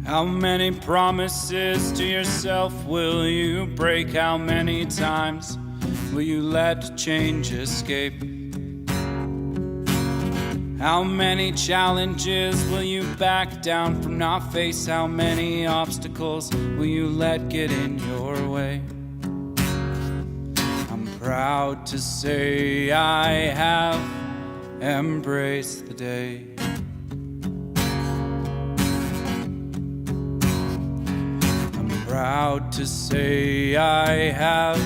How many promises to yourself will you break? How many times will you let change escape? How many challenges will you back down from, not face? How many obstacles will you let get in your way? I'm proud to say I have embraced the day. I'm proud to say I have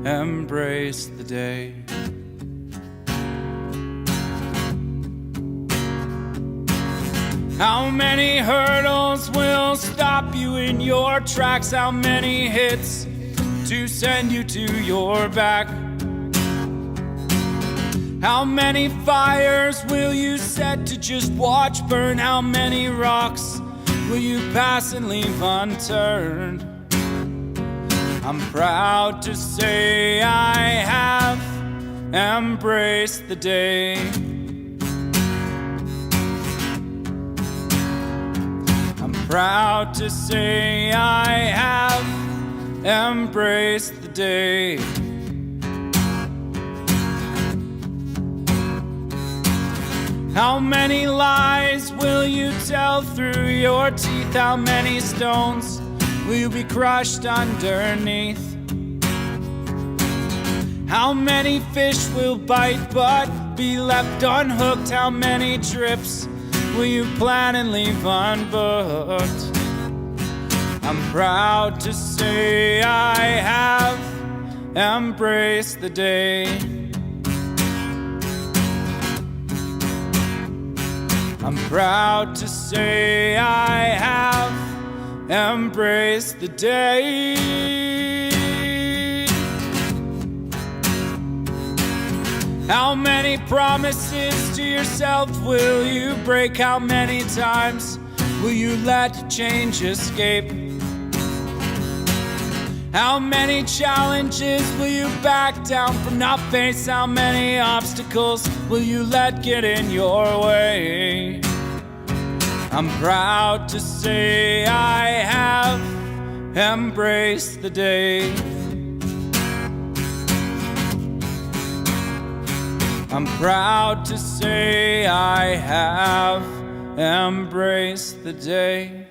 embraced the day. How many hurdles will stop you in your tracks? How many hits to send you to your back? How many fires will you set to just watch burn? How many rocks will you pass and leave unturned? I'm proud to say I have embraced the day. Proud to say I have embraced the day. How many lies will you tell through your teeth? How many stones will you be crushed underneath? How many fish will bite but be left unhooked? How many trips will you plan and leave unbooked? I'm proud to say I have embraced the day. I'm proud to say I have embraced the day. How many promises to yourself will you break? How many times will you let change escape? How many challenges will you back down from, not face? How many obstacles will you let get in your way? I'm proud to say I have embraced the day. I'm proud to say I have embraced the day.